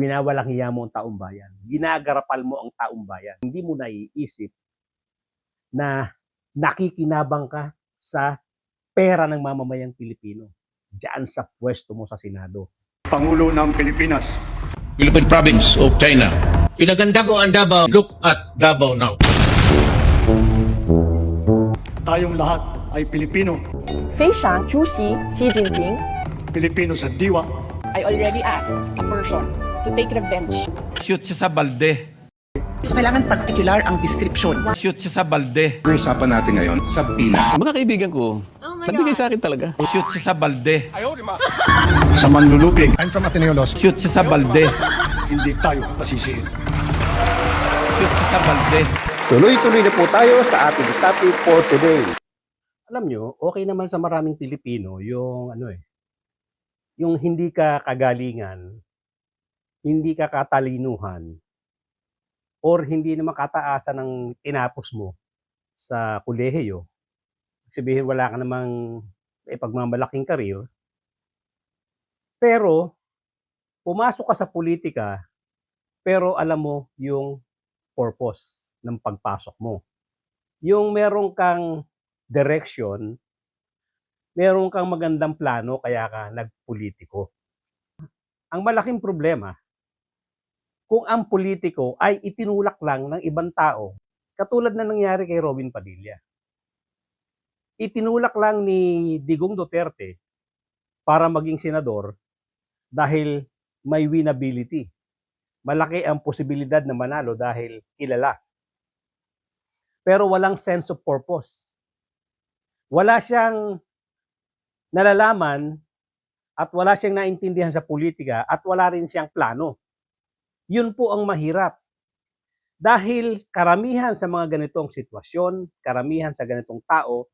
Winawalang hiya mo ang taong bayan. Ginagarapal mo ang taong bayan. Hindi mo naiisip na nakikinabang ka sa pera ng mamamayang Pilipino diyan sa pwesto mo sa Senado. Pangulo ng Pilipinas. Philippine Province of China. Pinaganda ko ang Davao. Look at Davao now. Tayong lahat ay Pilipino. 非常出席习近平 Pilipino sa diwa. I already asked a person to take revenge. Shoot siya sa balde. Kailangan particular ang description. Shoot siya sa balde. Ang usapan natin ngayon sa pila. Mga kaibigan ko, nagbigay sa akin talaga. Shoot siya sa balde. Sa manlulupig, I'm from Ateneo Law. Shoot siya sa balde. hindi tayo pasisihin. Shoot siya sa balde. Tuloy-tuloy na po tayo sa ating topic for today. Alam nyo, okay naman sa maraming Pilipino yung yung hindi ka kagalingan, hindi ka katalinuhan, or hindi naman kataasan ng tinapos mo sa kolehiyo. Sabihin wala ka namang pagmamalaking karir. Pero, pumasok ka sa politika, pero alam mo yung purpose ng pagpasok mo. Yung meron kang direction, meron kang magandang plano, kaya ka nagpolitiko. Ang malaking problema, kung ang politiko ay itinulak lang ng ibang tao, katulad na nangyari kay Robin Padilla. Itinulak lang ni Digong Duterte para maging senador dahil may winnability. Malaki ang posibilidad na manalo dahil kilala. Pero walang sense of purpose. Wala siyang nalalaman at wala siyang naintindihan sa politika at wala rin siyang plano. Yun po ang mahirap. Dahil karamihan sa mga ganitong sitwasyon, karamihan sa ganitong tao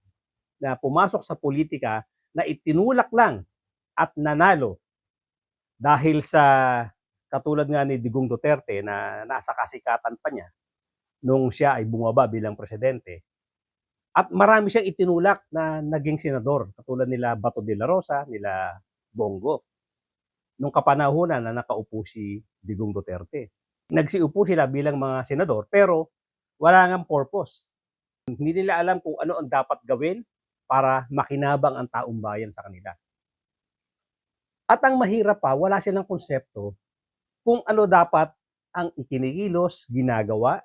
na pumasok sa politika na itinulak lang at nanalo dahil sa katulad nga ni Digong Duterte na nasa kasikatan pa niya nung siya ay bumaba bilang presidente. At marami siyang itinulak na naging senador, katulad nila Bato de la Rosa, nila Bongo. Nung kapanahunan na nakaupo si Digong Duterte. Nagsiupo sila bilang mga senador, pero wala ngang purpose. Hindi nila alam kung ano ang dapat gawin para makinabang ang taong bayan sa kanila. At ang mahirap pa, wala silang konsepto kung ano dapat ang ikinikilos, ginagawa,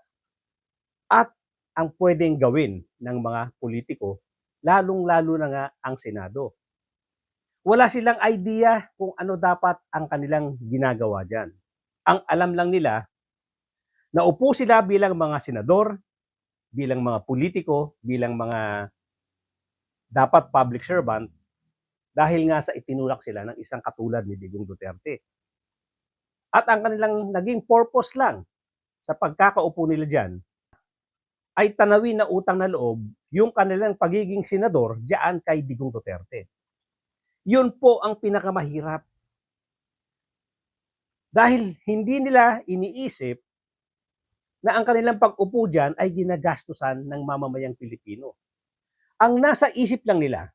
at ang pwedeng gawin ng mga politiko, lalong-lalo na nga ang Senado. Wala silang idea kung ano dapat ang kanilang ginagawa dyan. Ang alam lang nila, naupo sila bilang mga senador, bilang mga politiko, bilang mga dapat public servant, dahil nga sa itinulak sila ng isang katulad ni Digong Duterte. At ang kanilang naging purpose lang sa pagkakaupo nila dyan, ay tanawin na utang na loob yung kanilang pagiging senador diyan kay Digong Duterte. Yun po ang pinakamahirap. Dahil hindi nila iniisip na ang kanilang pag-upo diyan ay ginagastusan ng mamamayang Pilipino. Ang nasa isip lang nila,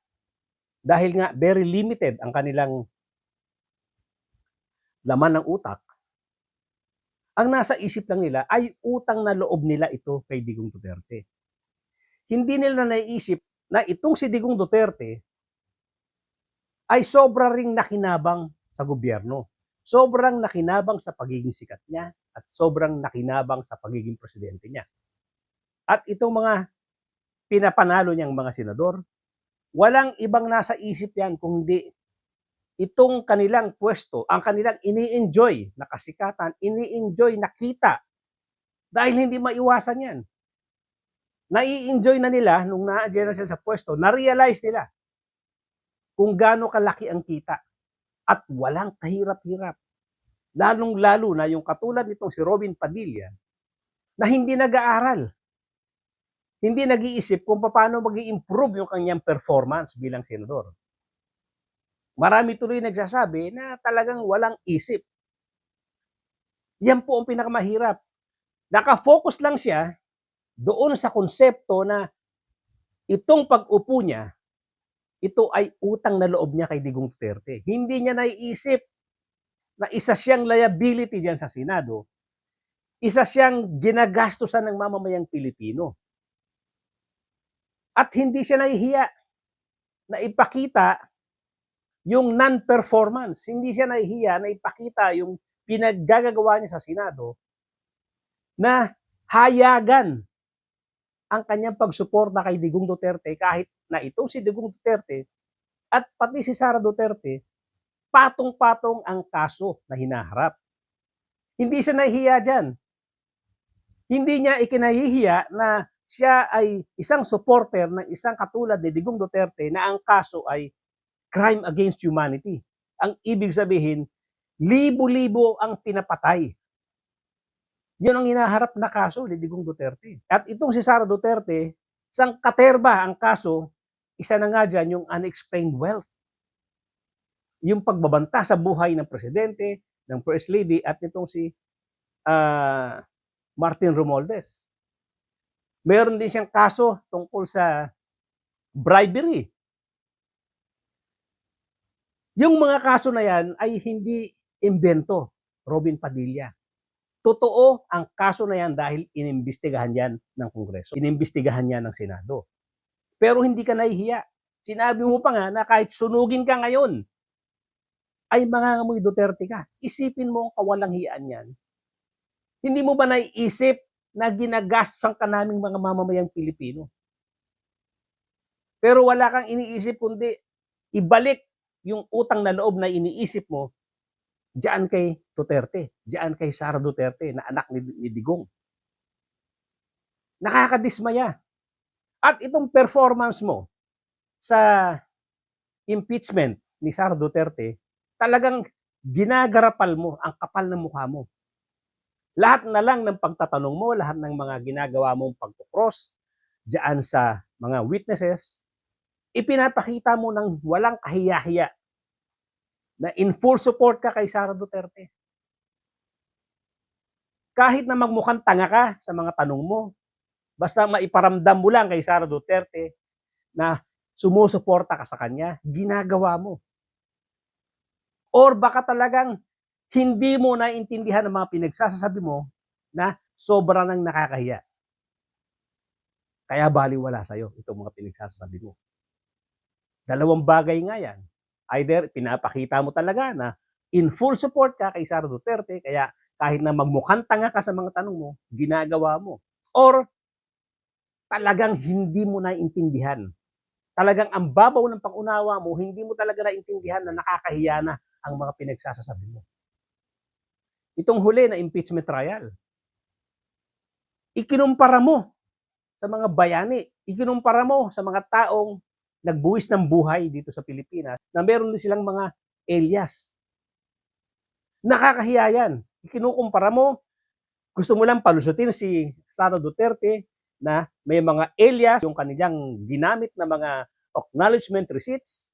dahil nga very limited ang kanilang laman ng utak, ang nasa isip lang nila ay utang na loob nila ito kay Digong Duterte. Hindi nila naiisip na itong si Digong Duterte ay sobra ring nakinabang sa gobyerno. Sobrang nakinabang sa pagiging sikat niya at sobrang nakinabang sa pagiging presidente niya. At itong mga pinapanalo niyang mga senador, walang ibang nasa isip yan kung hindi itong kanilang pwesto, ang kanilang ini-enjoy na kasikatan, ini-enjoy na kita. Dahil hindi maiwasan yan. Nai-enjoy na nila nung na-adjera sila sa pwesto, na-realize nila kung gaano kalaki ang kita. At walang kahirap-hirap. Lalong-lalo na yung katulad nitong si Robin Padilla na hindi nag-aaral. Hindi nag-iisip kung paano mag-i-improve yung kanyang performance bilang senador. Marami tuloy nagsasabi na talagang walang isip. Yan po ang pinakamahirap. Nakafocus lang siya doon sa konsepto na itong pag-upo niya, ito ay utang na loob niya kay Digong Duterte. Hindi niya naiisip na isa siyang liability diyan sa Senado, isa siyang ginagastusan ng mamamayang Pilipino. At hindi siya nahihiya na ipakita yung non-performance. Hindi siya nahihiya na ipakita yung pinaggagawa niya sa Senado na hayagan ang kanyang pagsuporta kay Digong Duterte kahit na itong si Digong Duterte at pati si Sara Duterte, patong-patong ang kaso na hinaharap. Hindi siya nahihiya dyan. Hindi niya ikinahihiya na siya ay isang supporter ng isang katulad ni Digong Duterte na ang kaso ay crime against humanity. Ang ibig sabihin, libo-libo ang pinapatay. Yun ang hinaharap na kaso ni Digong Duterte. At itong si Sara Duterte, isang katerba ang kaso, isa na nga dyan yung unexplained wealth. Yung pagbabanta sa buhay ng presidente, ng first lady, at itong si Martin Romualdez. Meron din siyang kaso tungkol sa bribery. Yung mga kaso na yan ay hindi imbento, Robin Padilla. Totoo ang kaso na yan dahil inimbestigahan yan ng Kongreso. Inimbestigahan yan ng Senado. Pero hindi ka nahihiya. Sinabi mo pa nga na kahit sunugin ka ngayon, ay mangangamoy Duterte ka. Isipin mo ang kawalang hiyaan yan. Hindi mo ba naiisip na ginagastosan ka naming mga mamamayang Pilipino? Pero wala kang iniisip kundi ibalik yung utang na loob na iniisip mo diyan kay Duterte, diyan kay Sara Duterte na anak ni Digong. Nakakadismaya. At itong performance mo sa impeachment ni Sara Duterte, talagang ginagarapal mo ang kapal ng mukha mo. Lahat na lang ng pagtatanong mo, lahat ng mga ginagawa mong pagkukross diyan sa mga witnesses, ipinapakita mo ng walang kahiya-hiya na in full support ka kay Sara Duterte. Kahit na magmukhang tanga ka sa mga tanong mo, basta maiparamdam mo lang kay Sara Duterte na sumusuporta ka sa kanya, ginagawa mo. Or baka talagang hindi mo naiintindihan ang mga pinagsasabi mo na sobra nang nakakahiya. Kaya baliwala sa'yo itong mga pinagsasabi mo. Dalawang bagay nga yan. Either pinapakita mo talaga na in full support ka kay Sara Duterte, kaya kahit na magmukhang tanga ka sa mga tanong mo, ginagawa mo. Or talagang hindi mo naiintindihan. Talagang ang babaw ng pangunawa mo, hindi mo talaga naiintindihan na nakakahiya na ang mga pinagsasabi mo. Itong huli na impeachment trial, ikinumpara mo sa mga bayani, ikinumpara mo sa mga taong nagbuwis ng buhay dito sa Pilipinas na meron din silang mga alias. Nakakahiya yan. Ikinukumpara mo, gusto mo lang palusutin si Sara Duterte na may mga alias, yung kanilang ginamit na mga acknowledgement receipts,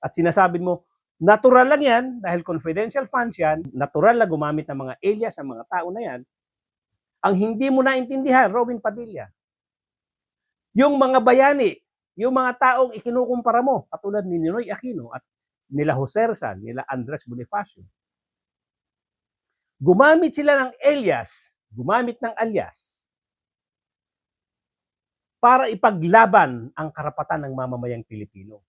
at sinasabi mo, natural lang yan, dahil confidential funds yan, natural lang gumamit ng mga alias ang mga tao na yan. Ang hindi mo naintindihan, Robin Padilla, yung mga bayani, yung mga taong ikinukumpara mo, katulad ni Ninoy Aquino at nila Jose Rizal, nila Andres Bonifacio, gumamit sila ng alias, gumamit ng alias, para ipaglaban ang karapatan ng mamamayang Pilipino.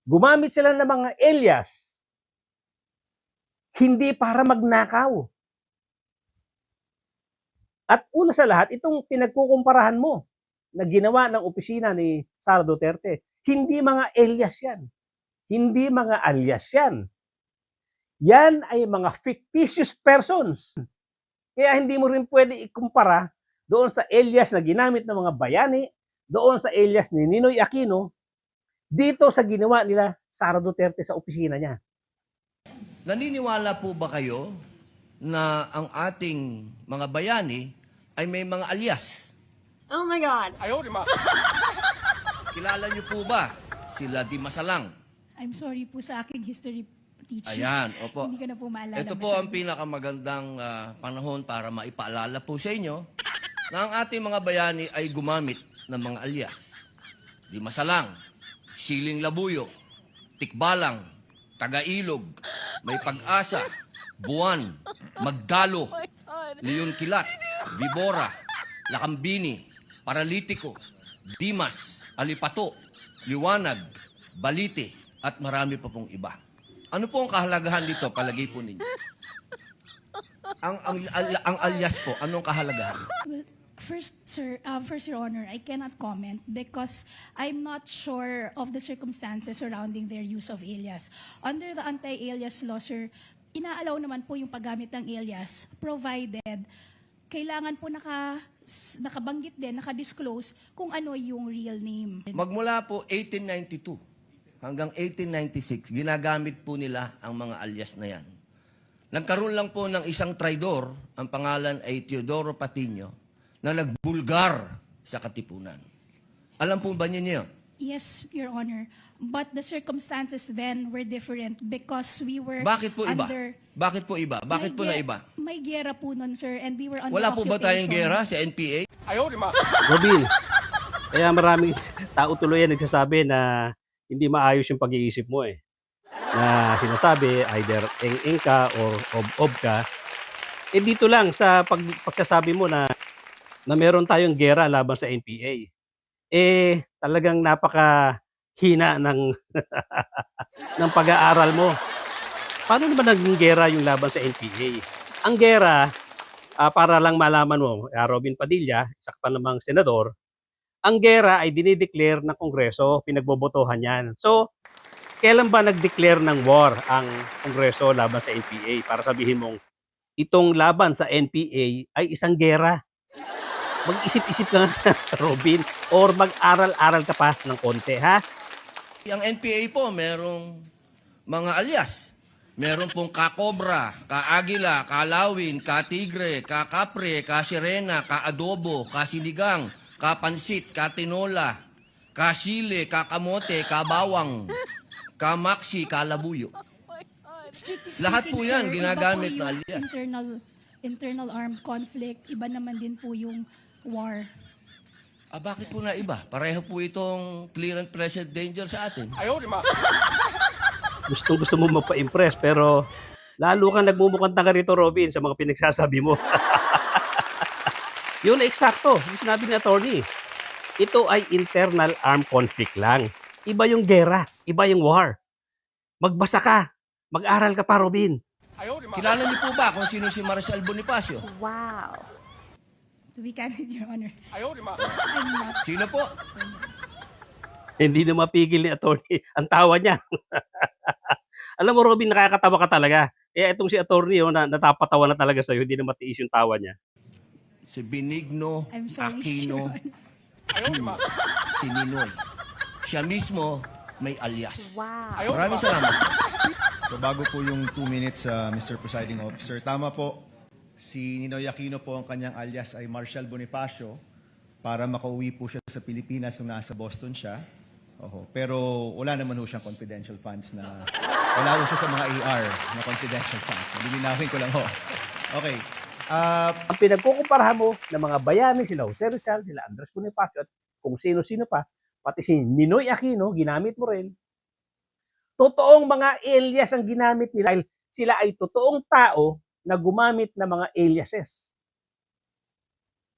Gumamit sila ng mga alias, hindi para magnakaw. At una sa lahat, itong pinagkukumparahan mo, na ginawa ng opisina ni Sara Duterte, hindi mga alias yan. Hindi mga alias yan. Yan ay mga fictitious persons. Kaya hindi mo rin pwede ikumpara doon sa alias na ginamit ng mga bayani, doon sa alias ni Ninoy Aquino, dito sa ginawa nila Sara Duterte sa opisina niya. Naniniwala po ba kayo na ang ating mga bayani ay may mga alias? Oh my God. Kilala niyo po ba sila Di Masalang? I'm sorry po sa aking history teacher. Ayan, opo. Hindi ko na po maalala. Ito po ang pinakamagandang panahon para maipaalala po sa inyo na ang ating mga bayani ay gumamit ng mga alias. Di Masalang, Siling Labuyo, Tikbalang, Tagailog, May Pag-asa, Buwan, Magdalo, Leon Kilat, Vibora, Lakambini, Paralitiko, Dimas, Alipato, Liwanag, Balite, at marami pa pong iba. Ano po ang kahalagahan dito, palagay po ninyo? Ang alias po, anong kahalagahan? Well, first, Your Honor, I cannot comment because I'm not sure of the circumstances surrounding their use of alias. Under the anti-alias law, sir, inaalaw naman po yung paggamit ng alias provided kailangan po nakabanggit din, nakadisclose kung ano yung real name. Magmula po 1892 hanggang 1896, ginagamit po nila ang mga alias na yan. Nagkaroon lang po ng isang traidor, ang pangalan ay Teodoro Patiño, na nagbulgar sa Katipunan. Alam po ba niyo yun? Yes, Your Honor. But the circumstances then were different because we were Bakit po iba? under... Bakit po iba? Bakit po na iba? May gera po nun, sir, and we were under Wala po ba tayong occupation. gera sa NPA? Robin, kaya maraming tao tuloy yan nagsasabi na hindi maayos yung pag-iisip mo eh. Na sinasabi either eng ka or ob ka. Eh dito lang sa pagsasabi mo na meron tayong gera laban sa NPA. Eh talagang napakahina ng ng pag-aaral mo. Paano naman naging gera yung laban sa NPA? Ang gera, para lang malaman mo, Robin Padilla, isa pa namang senador, ang gera ay dinideclare ng Kongreso, pinagbobotohan yan. So, kailan ba nag-declare ng war ang Kongreso laban sa NPA? Para sabihin mong, itong laban sa NPA ay isang gera. Mag-isip-isip ka nga, Robin, or mag-aral-aral ka pa ng konti, ha? Ang NPA po, merong mga alias. Meron pong ka-cobra, ka-agila, ka-lawin, ka-tigre, ka-kapre, ka-sirena, ka-adobo, ka-sinigang, ka-pansit, ka-tinola, ka-sile, ka-kamote, ka-bawang, ka-maksi, ka-labuyo. Strictly Lahat po speaking, yan, sir, ginagamit iba po na yung alias. internal armed conflict, iba naman din po yung war. Bakit po na iba? Pareho po itong clear and present danger sa atin. Gusto mo mapa-impress, pero lalo kang nagmumukhang tanga rito, Robin, sa mga pinagsasabi mo. Yun na eksakto, yung sinabi ni attorney. Ito ay internal armed conflict lang. Iba yung gera, iba yung war. Magbasa ka, mag-aral ka pa, Robin. Kilala niyo po ba kung sino si Marcial Bonifacio? To be candid, Your Honor. I'm not. Sino po? Hindi na mapigil ni attorney ang tawa niya. Alam mo, Robin, nakakatawa ka talaga. Kaya itong si attorney, natapatawa na talaga sa'yo, hindi na matiis yung tawa niya. Si Benigno I'm sorry, Aquino Your Honor. si Ninoy. Siya mismo may alias. Maraming salamat. So bago po yung 2 minutes, Mr. Presiding Officer, tama po, si Ninoy Aquino po ang kanyang alias ay Marcial Bonifacio para makauwi po siya sa Pilipinas nung nasa Boston siya. Pero wala naman ho siyang confidential funds na, wala ho siya sa mga AR na confidential funds. Lilinawin ko lang ho. Okay. Ang pinagkukumparahan mo ng mga bayani, sila Jose Rizal, sila Andres Bonifacio, at kung sino-sino pa, pati si Ninoy Aquino, ginamit mo rin. Totoong mga alias ang ginamit nila dahil sila ay totoong tao na gumamit ng mga aliases.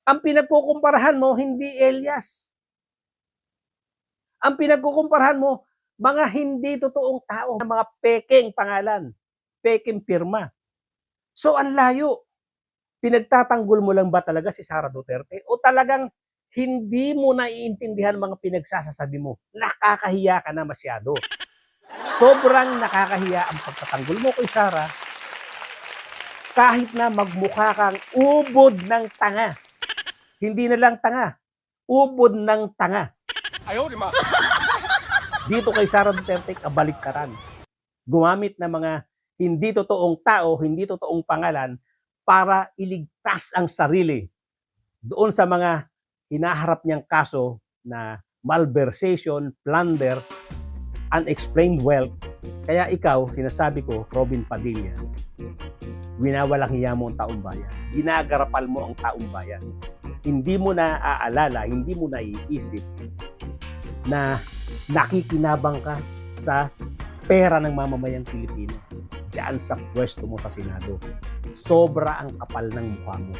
Ang pinagkukumparahan mo, hindi alias. Ang pinagkukumparahan mo, mga hindi totoong tao, mga peking pangalan, peking pirma. So, ang layo. Pinagtatanggol mo lang ba talaga si Sara Duterte? O talagang hindi mo naiintindihan mga pinagsasasabi mo? Nakakahiya ka na masyado. Sobrang nakakahiya ang pagtatanggol mo kay Sara kahit na magmukha kang ubod ng tanga. Hindi na lang tanga, ubod ng tanga. Dito kay Sara Duterte, kabaliktaran. Gumamit ng mga hindi totoong tao, hindi totoong pangalan para iligtas ang sarili doon sa mga hinaharap niyang kaso na malversation, plunder, unexplained wealth. Kaya ikaw, sinasabi ko, Robin Padilla, winawalang hiya mo ang taong bayan. Ginagarapal mo ang taong bayan. Hindi mo na aalala, hindi mo na iisip na nakikinabang ka sa pera ng mamamayang Pilipino. dyan sa pwesto mo sa Senado. Sobra ang kapal ng mukha mo.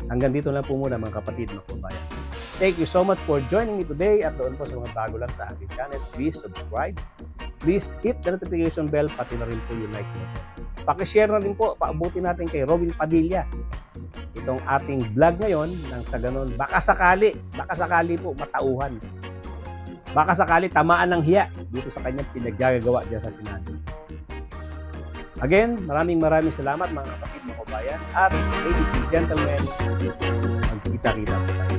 Hanggang dito lang po muna mga kapatid, mga kabayan. Thank you so much for joining me today at doon po sa mga bago lang sa aking channel. Please subscribe. Please hit the notification bell, pati na rin po yung like button. Pakishare na rin po, paabutin natin kay Robin Padilla itong ating vlog ngayon nang sa ganun, baka sakali po matauhan. Baka sakali tamaan ng hiya dito sa kanyang pinaggagawa dyan sa Senado. Again, maraming salamat mga kapatid, mga kabayan, at ladies and gentlemen, magkita-kita po tayo.